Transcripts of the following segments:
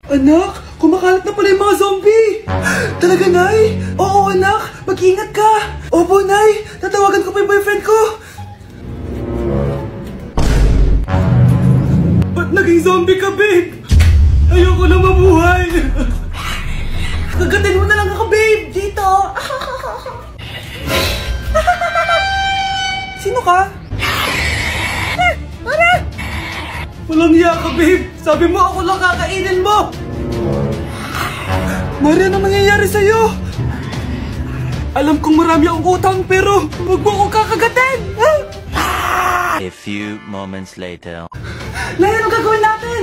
Anak, kumakalat na pala yung mga zombie! Talaga, Nay? Oo, anak! Mag-ingat ka! Opo, Nay! Tatawagan ko pa yung boyfriend ko! Ba't naging zombie ka, babe? Ayoko na mabuhay! Kagatin mo na lang ako, babe! Dito! Sino ka? Walang hiya ka, babe! Sabi mo ako lang kakainin mo! Mari, ano nangyayari sa'yo? Alam kong marami akong utang pero huwag mo akong kakagatin! A few moments later. Nay, ano gagawin natin?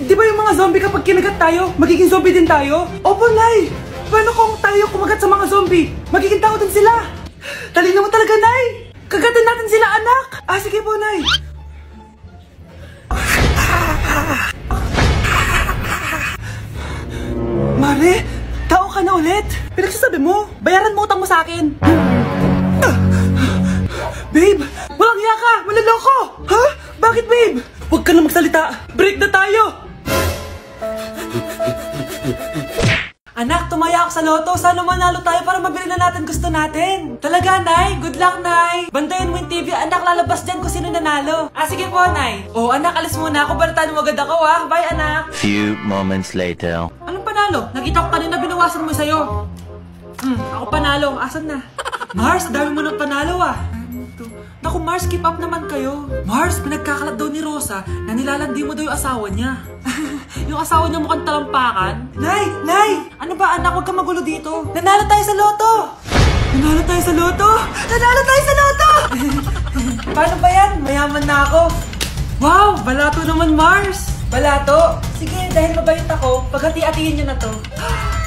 Di ba yung mga zombie kapag kinagat tayo, magiging zombie din tayo? Opo, Nay! Paano kung tayo kumagat sa mga zombie? Magiging tao din sila! Talino mo talaga, Nay! Kagatin natin sila, anak! Sige po, Nay! Mare, tao ka na ulit? Pinagsasabi mo, bayaran mo utang mo sa akin. Babe, walang hiya ka! Maloloko! Ha? Bakit, babe? Huwag ka na magsalita! Break na tayo! Anak, tumaya ako sa loto. Sana manalo tayo para mabili na natin gusto natin. Talaga, Nay? Good luck, Nay. Bantayan mo yung TV. Anak, lalabas dyan kung sino nanalo. Sige po, Nay. Anak, alis muna ako. Balitaan mo agad ako, ha? Bye, anak. Few moments later. Anong panalo? Nakita ko kanina binawasan mo sa'yo. Ako panalo. Asan na? Mars, dami mo ng panalo, Naku, Mars, keep up naman kayo. Mars, pinagkakalat daw ni Rosa na nilalandi mo daw yung asawa niya. Yung asawa niya mukhang talampakan. Nay! Nay! Ano ba, anak? Huwag kang magulo dito. Nanalo tayo sa loto! Nanalo tayo sa loto! Nanalo tayo sa loto! Paano ba yan? Mayaman na ako. Wow! Balato naman, Mars! Balato? Sige, dahil mabait ako, paghati-hatiin niyo na to.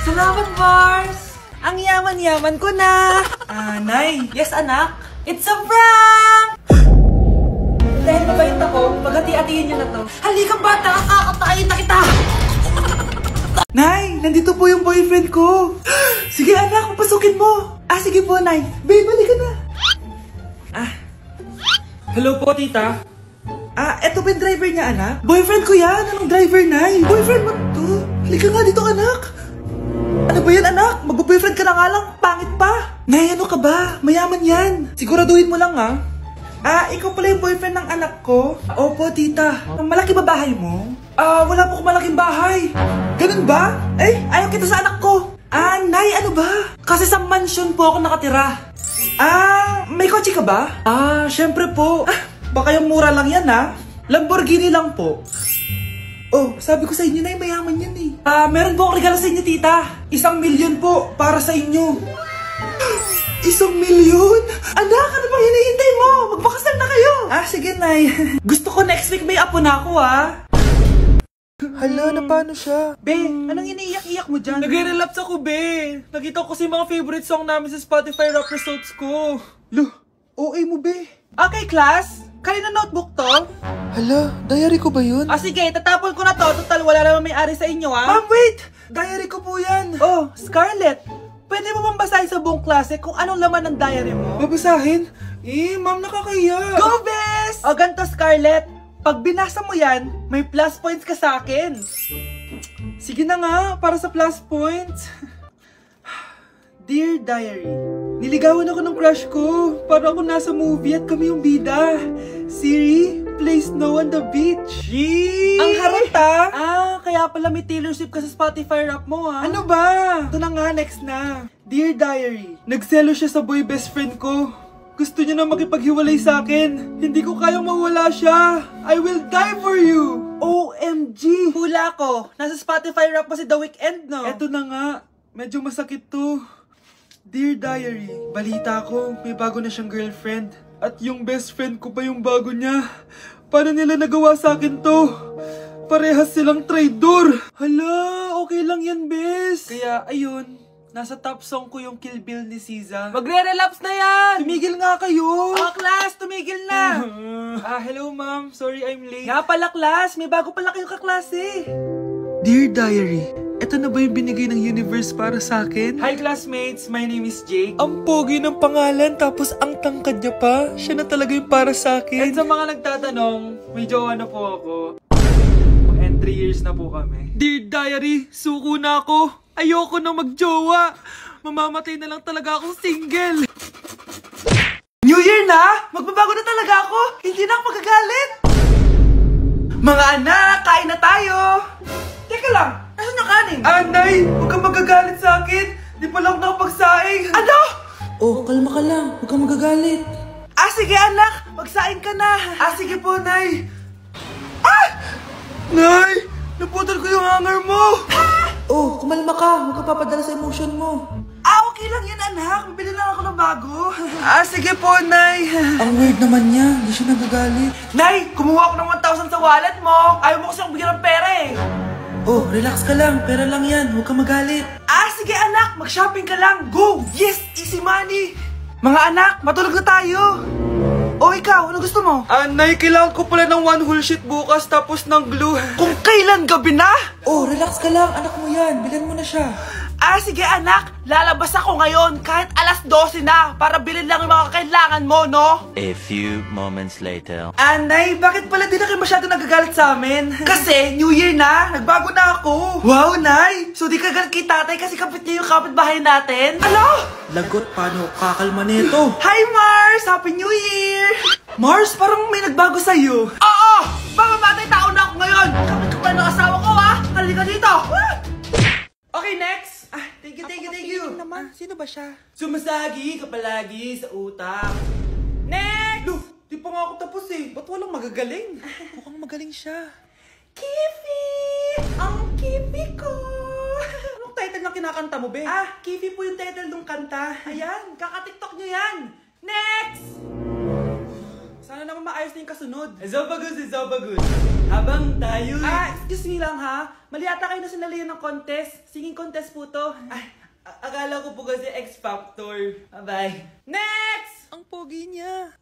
Salamat, Mars! Ang yaman-yaman ko na! Nay! Yes, anak? It's a prank! Dahil mabait ako, paghati-hatiin niyo na to. Halika, bata! Kakatayin na kita! Nay! Nandito po yung boyfriend ko! Sige, anak! Papasukin mo! Sige po, Nay! Babe, halika na! Hello po, tita. Eto ba yung driver niya, anak? Boyfriend ko yan! Anong driver, Nay? Boyfriend mo to? Halika nga dito, anak! Ano ba yan, anak? Mag-boyfriend ka na nga lang, pangit pa! Nay, ano ka ba? Mayaman yan! Siguraduhin mo lang, ikaw pala yung boyfriend ng anak ko? Opo, tita. Malaki ba bahay mo? Wala po akong malaking bahay. Ganun ba? Ayaw kita sa anak ko. Nay, ano ba? Kasi sa mansion po ako nakatira. May kotse ka ba? Syempre po. Baka yung mura lang yan, Lamborghini lang po. Sabi ko sa inyo, Nay, mayaman yan meron po akong regalo sa inyo, tita. 1 milyon po para sa inyo. 1 milyon? Anak, ano bang hinihintay mo? Magpakasal na kayo. Sige, Nay. Gusto ko next week may apo na ako, Hala, na paano siya? Be, anong iniiyak-iyak mo dyan? Nagre-relapse ako, be. Nakita ko kasi mga favorite song namin sa Spotify rap results ko. OA mo, be. Okay, class. Kanina notebook to? Hala, diary ko ba yun? Sige, tatapon ko na to. Total, wala naman may-ari sa inyo, Ma'am, wait! Diary ko po yan. Scarlett. Pwede mo bang basahin sa buong klase kung anong laman ng diary mo? Babasahin? Ma'am, nakakahiya. Go, bes! Ganito, Scarlett. Pag binasa mo yan, may plus points ka sa akin. Sige na nga, para sa plus points. Dear Diary, niligawan ako ng crush ko. Para ako nasa movie at kami yung bida. Siri, play Snow on the Beach. Ang harap kaya pala may Taylor Swift ka sa Spotify rap mo, Ano ba? Ito na nga, next na. Dear Diary, nagselo siya sa boy best friend ko. Gusto niya na makipaghiwalay sa akin. Hindi ko kayang mawala siya. I will die for you. OMG. Hula ko. Nasa Spotify rap pa si The Weeknd, no? Eto na nga. Medyo masakit to. Dear Diary, balita ko, may bago na siyang girlfriend. At yung best friend ko pa yung bago niya. Paano nila nagawa sa akin to? Parehas silang traidor. Hala, okay lang yan, bes. Kaya, ayun. Nasa top song ko yung Kill Bill ni SZA. Magre-relapse na yan! Tumigil nga kayo! Class, tumigil na! Hello ma'am, sorry I'm late. Nga pala, class, may bago pala kayong kaklase. Dear Diary, eto na ba yung binigay ng universe para sa akin? Hi classmates, my name is Jake. Ang pogi ng pangalan, tapos ang tangkad niya pa. Siya na talaga yung para sa akin. At sa mga nagtatanong, may jowa na po ako. And mag 3 years na po kami. Dear Diary, suko na ako. Ayoko na magjowa. Mamamatay na lang talaga ako single. New Year na! Magbabago na talaga ako. Hindi na ako magagalit. Mga anak, kain na tayo. Teka lang, asan yung kanin? Nay, huwag kang magagalit sa akin. Di pa lang nakapagsaing. Ano? Oh, kalma ka lang. Huwag kang magagalit. Sige anak, magsaing ka na. Sige po, Nay. Nay, naputol ko yung hanger mo. Oh, kumalma ka. Huwag ka papadala sa emotion mo. Okay lang yan anak. Bibili lang ako ng bago. Sige po, Nay. Ang weird naman niya. Hindi siya nagagalit. Nay, kumuha ako ng 1,000 sa wallet mo. Ayaw mo kasi akong bigyan ng pera eh. Oh, relax ka lang. Pera lang yan. Huwag kang magalit. Sige anak, mag-shopping ka lang. Go! Yes, easy money. Mga anak, matulog na tayo. Ikaw, ano gusto mo? Nay, kailangan ko pala ng 1 whole sheet bukas tapos ng glue. Kung kailan gabi na? Oh, relax ka lang. Anak mo yan. Bilhan mo na siya. Sige anak, lalabas ako ngayon kahit alas 12 na para bilhin lang yung mga kailangan mo, no? A few moments later. Nay, bakit pala di na kayo masyado nagagalit sa amin? Kasi New Year na, nagbago na ako. Wow, Nay! So di ka galit kay tatay kasi kapit niya yung kapitbahay natin? Ano? Lagot, paano kakalma nito? Hi Mars! Happy New Year! Mars, parang may nagbago sa'yo. Oo! Mamamatay tao na ako ngayon! Kapit ko pa ng asawa ko, ha? Halika dito! Okay, next! Thank you. Naman, sino ba siya? Sumasagi ka palagi sa utak. Next! Di pa nga ako tapos eh. Ba't walang magagaling? Mukhang magaling siya. Kifi! Ang Kifi ko! Anong title ng kinakanta mo, be? Kifi po yung title ng kanta. Ayan, kaka-tiktok nyo yan. Next! Sana naman maayos na yung kasunod. Zobagus. Habang tayo... excuse me lang ha. Mali ata kayo na sinalihan ng contest. Singing contest po to. Akala ko po kasi X Factor. Bye-bye. Next! Ang pogi niya.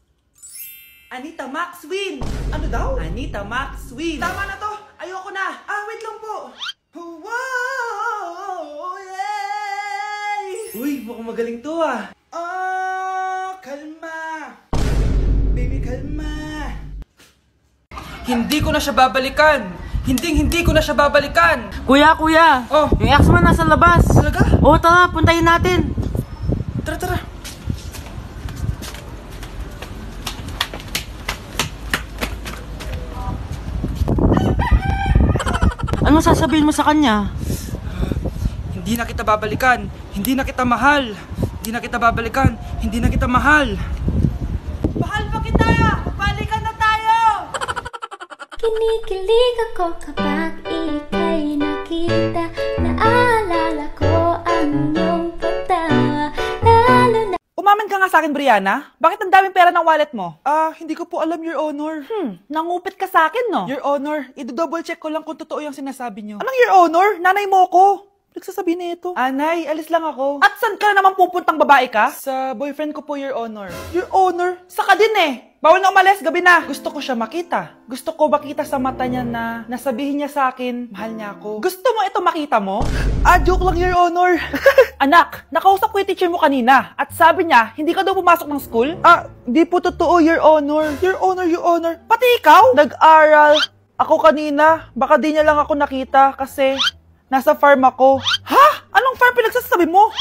Anita Max win! Ano daw? Anita Max win! Tama na to! Ayoko na! Wait lang po! Wow! Yay! Uy, mukhang magaling to kalma! Baby, kalma! Hindi ko na siya babalikan! Hindi ko na siya babalikan! Kuya! Oh. Yung ex mo nasa labas! Talaga? Oo, tara, puntayin natin! Tara! Ano sasabihin mo sa kanya? Hindi na kita babalikan. Hindi na kita mahal. Hindi na kita babalikan. Hindi na kita mahal. Mahal pa kita! Balikan na tayo! Kinikilig ako kapag ika'y nakita. Naalala ko ang iyong pagtawa. Lalo na... Umamin ka nga sa akin, Brianna. Bakit ang daming pera ng wallet mo? Hindi ko po alam, Your Honor. Nangupit ka sa akin, no? Your Honor, i-double check ko lang kung totoo yung sinasabi nyo. Anong Your Honor? Nanay mo ko. Nagsasabi na ito. Nay, alis lang ako. At saan ka na naman pupuntang babae ka? Sa boyfriend ko po, Your Honor. Your Honor? Saka din eh. Bawal na umalis, gabi na. Gusto ko siya makita. Gusto ko makita sa mata niya na nasabihin niya sa akin, mahal niya ako. Gusto mo ito makita mo? Joke lang, Your Honor. Anak, nakausap ko yung teacher mo kanina. At sabi niya, hindi ka daw pumasok ng school? Di po totoo, Your Honor. Your Honor. Pati ikaw? Nag-aral. Ako kanina, baka di niya lang ako nakita kasi... nasa farm ako. Ha? Anong farm pinagsasabi mo?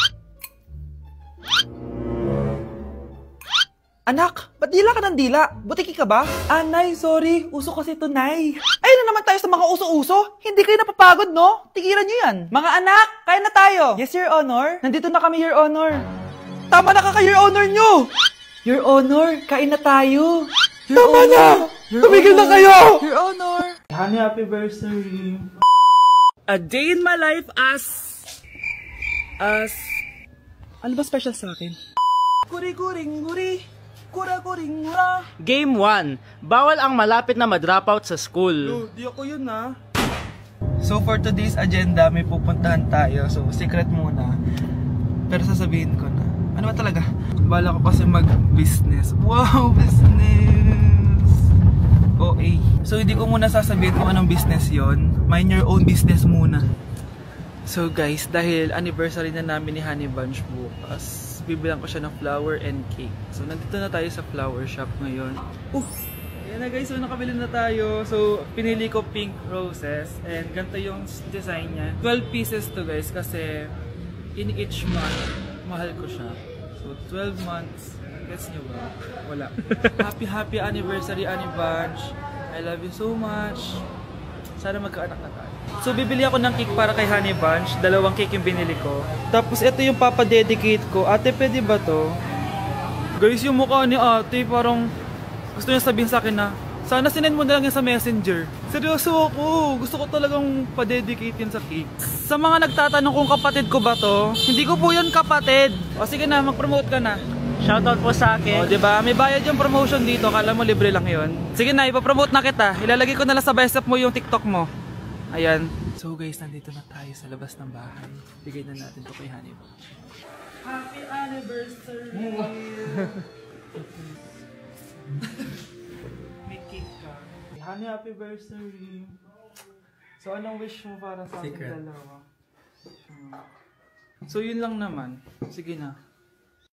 Anak, ba't dila ka ng dila? Butiki ka ba? Nay, sorry. Uso kasi ito, Nay. Ayun na naman tayo sa mga uso-uso. Hindi kayo napapagod, no? Tigilan nyo yan. Mga anak, kain na tayo. Yes, Your Honor. Nandito na kami, Your Honor. Tama na ka, Your Honor nyo. Your Honor, kain na tayo. Tama na! Tumigil na kayo! Your Honor. Happy anniversary. A day in my life as... Ano ba special sa akin? Guri-guring-guri, kura-guring-gura. Game 1. Bawal ang malapit na ma-dropout sa school. Di ako yun So for today's agenda, may pupuntahan tayo. So secret muna. Pero sasabihin ko na. Ano ba talaga? Bala ko kasi mag-business. Wow, business! OA. So hindi ko muna sasabihin kung anong business yon. Mind your own business muna. So guys, dahil anniversary na namin ni Honey Bunch bukas, bibilang ko siya ng flower and cake. So nandito na tayo sa flower shop ngayon. Ayan na guys, so nakabili na tayo. So, pinili ko pink roses. And ganito yung design niya. 12 pieces to guys kasi in each month, mahal ko siya. So, 12 months. Gets nyo ba? Wala. Happy anniversary, Annie Bunch. I love you so much. Sana magkaanak na tayo. So, bibili ako ng cake para kay Honey Bunch. 2 cake yung binili ko. Tapos, ito yung papadedicate ko. Ate, pwede ba to? Guys, yung mukha ni ate, parang gusto niya sabihin sa akin na, sana sinend mo na lang yan sa messenger. Seryoso ako. Gusto ko talagang pa-dedicate yan sa cake. Sa mga nagtatanong kung kapatid ko ba to, hindi ko po yun kapatid. O sige na, mag-promote ka na. Shoutout po sa akin. O diba, may bayad yung promotion dito. Kala mo libre lang yun. Sige na, ipapromote na kita. Ilalagay ko na lang sa bicep mo yung TikTok mo. Ayan. So guys, nandito na tayo sa labas ng bahay. Bigay na natin to kay Honey. Happy anniversary! May cake ka. Honey, happy anniversary! So, anong wish mo para sa ating dalawa? So, yun lang naman. Sige na.